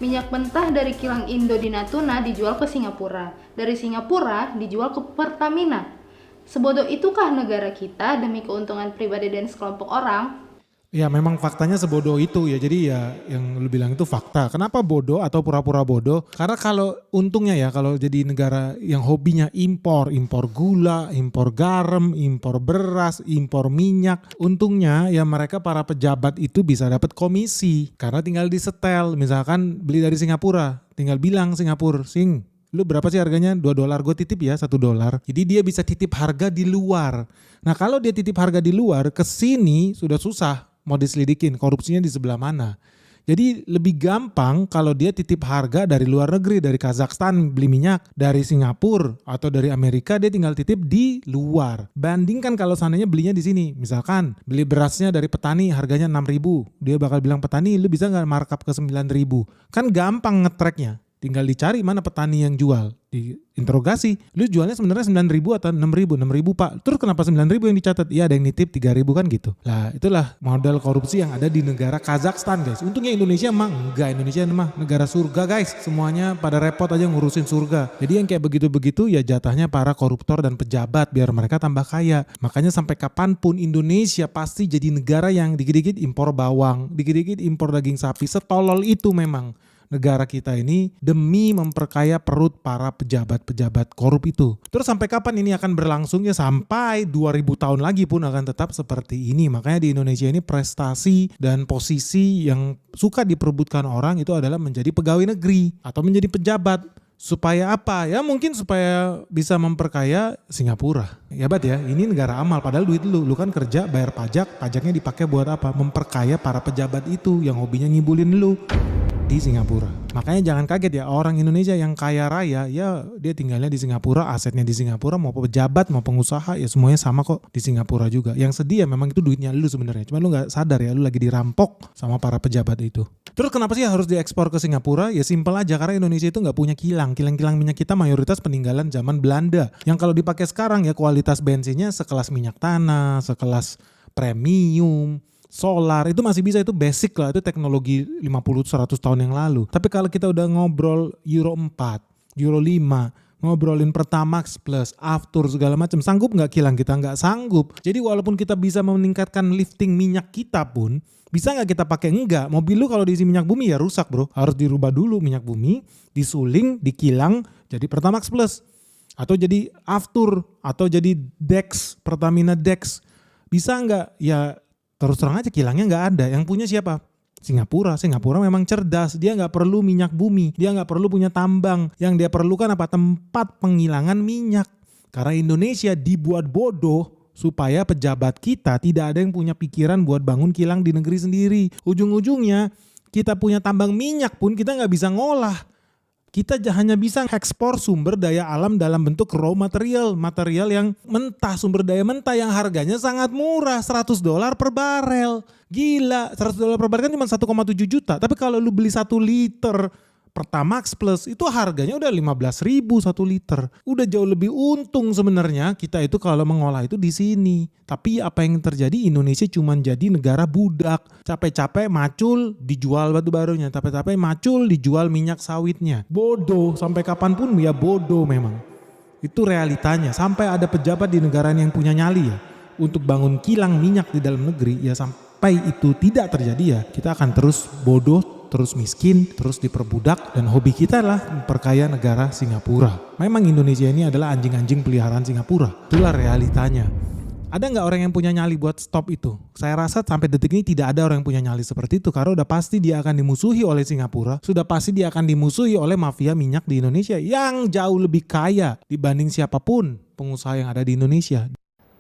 Minyak mentah dari kilang Indo di Natuna dijual ke Singapura. Dari Singapura dijual ke Pertamina. Sebodoh itukah negara kita demi keuntungan pribadi dan sekelompok orang? Ya memang faktanya sebodoh itu ya, jadi ya yang lu bilang itu fakta. Kenapa bodoh atau pura-pura bodoh? Karena kalau untungnya ya, kalau jadi negara yang hobinya impor gula, impor garam, impor beras, impor minyak. Untungnya ya mereka para pejabat itu bisa dapat komisi. Karena tinggal disetel, misalkan beli dari Singapura, tinggal bilang Singapura, lu berapa sih harganya? $2, gue titip ya $1. Jadi dia bisa titip harga di luar. Nah kalau dia titip harga di luar, ke sini sudah susah mau diselidikin korupsinya di sebelah mana. Jadi lebih gampang kalau dia titip harga dari luar negeri, dari Kazakhstan beli minyak, dari Singapura atau dari Amerika dia tinggal titip di luar. Bandingkan kalau seandainya belinya di sini, misalkan beli berasnya dari petani harganya 6.000, dia bakal bilang petani lu bisa nggak markup ke 9.000? Kan gampang nge-tracknya. Tinggal dicari mana petani yang jual. Diinterogasi, lu jualnya sebenarnya 9.000 atau 6.000? 6.000 pak. Terus kenapa 9.000 yang dicatat? Iya ada yang nitip 3.000 kan gitu. Lah itulah model korupsi yang ada di negara Kazakhstan guys. Untungnya Indonesia emang enggak. Indonesia emang negara surga guys. Semuanya pada repot aja ngurusin surga. Jadi yang kayak begitu-begitu ya jatahnya para koruptor dan pejabat biar mereka tambah kaya. Makanya sampai kapanpun Indonesia pasti jadi negara yang dikit-dikit impor bawang, dikit-dikit impor daging sapi. Setolol itu memang negara kita ini demi memperkaya perut para pejabat-pejabat korup itu. Terus sampai kapan ini akan berlangsung? Ya sampai 2000 tahun lagi pun akan tetap seperti ini. Makanya di Indonesia ini prestasi dan posisi yang suka diperebutkan orang itu adalah menjadi pegawai negeri atau menjadi pejabat. Supaya apa? Ya mungkin supaya bisa memperkaya Singapura. Ya bat ya, ini negara amal padahal duit lu kan kerja bayar pajak, pajaknya dipakai buat apa? Memperkaya para pejabat itu yang hobinya ngibulin lu di Singapura. Makanya jangan kaget ya orang Indonesia yang kaya raya ya dia tinggalnya di Singapura, asetnya di Singapura, mau pejabat mau pengusaha ya semuanya sama kok di Singapura juga. Yang sedih ya memang itu duitnya lu sebenarnya. Cuma lu nggak sadar ya lu lagi dirampok sama para pejabat itu. Terus kenapa sih harus diekspor ke Singapura? Ya simpel aja karena Indonesia itu nggak punya kilang. Kilang-kilang minyak kita mayoritas peninggalan zaman Belanda. Yang kalau dipakai sekarang ya kualitas bensinnya sekelas minyak tanah, sekelas premium. Solar itu masih bisa, itu basic lah, itu teknologi 50-100 tahun yang lalu. Tapi kalau kita udah ngobrol Euro 4, Euro 5, ngobrolin Pertamax Plus, Aftur segala macam, sanggup nggak kilang kita? Nggak sanggup. Jadi walaupun kita bisa meningkatkan lifting minyak kita pun, bisa nggak kita pakai? Enggak. Mobil lu kalau diisi minyak bumi ya rusak bro. Harus dirubah dulu minyak bumi, disuling, dikilang, jadi Pertamax Plus. Atau jadi Aftur, atau jadi Dex, Pertamina Dex. Bisa nggak? Ya terus terang aja kilangnya nggak ada. Yang punya siapa? Singapura. Singapura memang cerdas. Dia nggak perlu minyak bumi. Dia nggak perlu punya tambang. Yang dia perlukan apa? Tempat penghilangan minyak. Karena Indonesia dibuat bodoh supaya pejabat kita tidak ada yang punya pikiran buat bangun kilang di negeri sendiri. Ujung-ujungnya kita punya tambang minyak pun kita nggak bisa ngolah. Kita hanya bisa ekspor sumber daya alam dalam bentuk raw material. Material yang mentah, sumber daya mentah yang harganya sangat murah. $100 per barel. Gila, $100 per barel kan cuma 1,7 juta. Tapi kalau lu beli 1 liter Pertamax Plus itu harganya udah 15.000 1 liter. Udah jauh lebih untung sebenarnya kita itu kalau mengolah itu di sini. Tapi apa yang terjadi? Indonesia cuma jadi negara budak. Capek-capek macul dijual batu barunya. Capek-capek macul dijual minyak sawitnya. Bodoh sampai kapanpun ya bodoh memang. Itu realitanya. Sampai ada pejabat di negara yang punya nyali ya untuk bangun kilang minyak di dalam negeri ya sampai itu tidak terjadi ya kita akan terus bodoh, terus miskin, terus diperbudak, dan hobi kita lah memperkaya negara Singapura. Memang Indonesia ini adalah anjing-anjing peliharaan Singapura. Itulah realitanya. Ada nggak orang yang punya nyali buat stop itu? Saya rasa sampai detik ini tidak ada orang yang punya nyali seperti itu karena udah pasti dia akan dimusuhi oleh Singapura, sudah pasti dia akan dimusuhi oleh mafia minyak di Indonesia yang jauh lebih kaya dibanding siapapun pengusaha yang ada di Indonesia.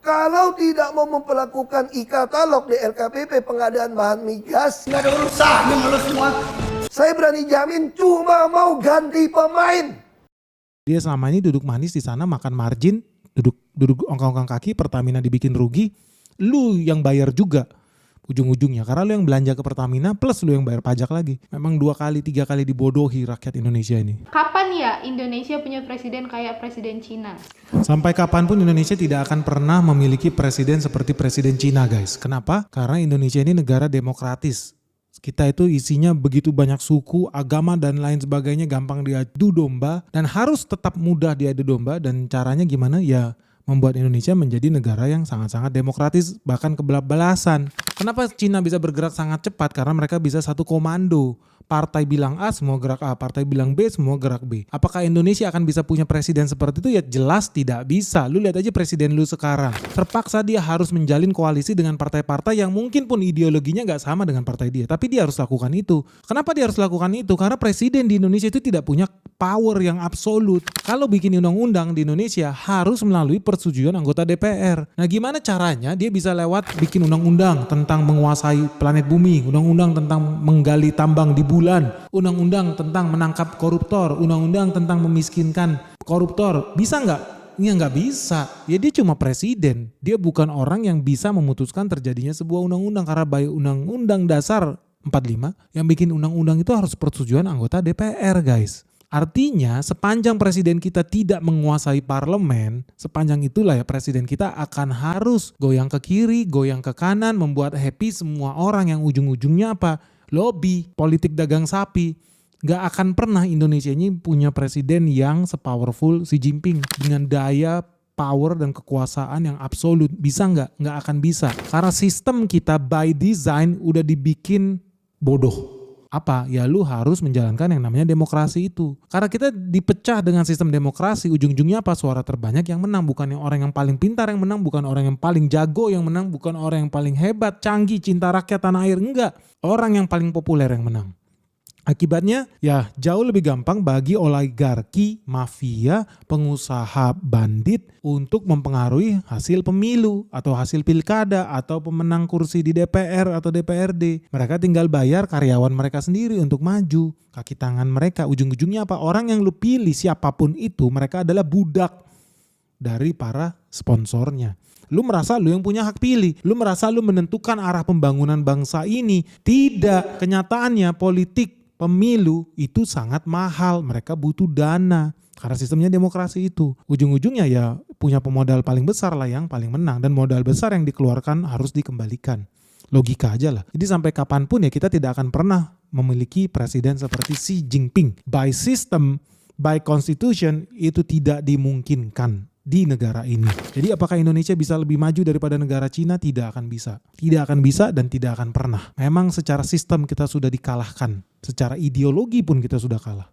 Kalau tidak mau memperlakukan e-katalog di LKPP pengadaan bahan migas, nggak ada urusan dengan lo semua. Saya berani jamin cuma mau ganti pemain. Dia selama ini duduk manis di sana makan margin, duduk ongkang-ongkang kaki, Pertamina dibikin rugi, lu yang bayar juga ujung-ujungnya karena lu yang belanja ke Pertamina plus lu yang bayar pajak lagi. Memang 2 kali 3 kali dibodohi rakyat Indonesia ini. Kapan ya Indonesia punya presiden kayak presiden Cina? Sampai kapanpun Indonesia tidak akan pernah memiliki presiden seperti presiden Cina guys. Kenapa? Karena Indonesia ini negara demokratis. Kita itu isinya begitu banyak suku, agama dan lain sebagainya, gampang diadu domba dan harus tetap mudah diadu domba. Dan caranya gimana? Ya membuat Indonesia menjadi negara yang sangat-sangat demokratis, bahkan kebablasan. Kenapa Cina bisa bergerak sangat cepat? Karena mereka bisa satu komando. Partai bilang A, semua gerak A. Partai bilang B, semua gerak B. Apakah Indonesia akan bisa punya presiden seperti itu? Ya jelas tidak bisa. Lu lihat aja presiden lu sekarang. Terpaksa dia harus menjalin koalisi dengan partai-partai yang mungkin pun ideologinya gak sama dengan partai dia. Tapi dia harus lakukan itu. Kenapa dia harus lakukan itu? Karena presiden di Indonesia itu tidak punya power yang absolut. Kalau bikin undang-undang di Indonesia harus melalui persetujuan anggota DPR. Nah gimana caranya dia bisa lewat bikin undang-undang tentang menguasai planet bumi, undang-undang tentang menggali tambang di bulan, undang-undang tentang menangkap koruptor, undang-undang tentang memiskinkan koruptor. Bisa nggak? Ya nggak bisa. Ya dia cuma presiden. Dia bukan orang yang bisa memutuskan terjadinya sebuah undang-undang. Karena by undang-undang dasar 45 yang bikin undang-undang itu harus persetujuan anggota DPR guys. Artinya sepanjang presiden kita tidak menguasai parlemen, sepanjang itulah ya presiden kita akan harus goyang ke kiri, goyang ke kanan, membuat happy semua orang yang ujung-ujungnya apa? Lobby, politik dagang sapi. Gak akan pernah Indonesia ini punya presiden yang sepowerful Xi Jinping dengan daya, power dan kekuasaan yang absolut. Bisa nggak? Nggak akan bisa. Karena sistem kita by design udah dibikin bodoh. Apa? Ya lu harus menjalankan yang namanya demokrasi itu. Karena kita dipecah dengan sistem demokrasi, ujung-ujungnya apa? Suara terbanyak yang menang, bukan yang orang yang paling pintar yang menang, bukan orang yang paling jago yang menang, bukan orang yang paling hebat, canggih, cinta rakyat tanah air, enggak. Orang yang paling populer yang menang. Akibatnya ya jauh lebih gampang bagi oligarki, mafia, pengusaha bandit untuk mempengaruhi hasil pemilu atau hasil pilkada atau pemenang kursi di DPR atau DPRD. Mereka tinggal bayar karyawan mereka sendiri untuk maju. Kaki tangan mereka ujung-ujungnya apa? Orang yang lu pilih siapapun itu mereka adalah budak dari para sponsornya. Lu merasa lu yang punya hak pilih. Lu merasa lu menentukan arah pembangunan bangsa ini. Tidak. Kenyataannya politik pemilu itu sangat mahal, mereka butuh dana karena sistemnya demokrasi itu. Ujung-ujungnya ya punya pemodal paling besar lah yang paling menang dan modal besar yang dikeluarkan harus dikembalikan. Logika aja lah. Jadi sampai kapanpun ya kita tidak akan pernah memiliki presiden seperti Xi Jinping. By system, by constitution itu tidak dimungkinkan di negara ini. Jadi apakah Indonesia bisa lebih maju daripada negara Cina? Tidak akan bisa. Tidak akan bisa dan tidak akan pernah. Memang secara sistem kita sudah dikalahkan. Secara ideologi pun kita sudah kalah.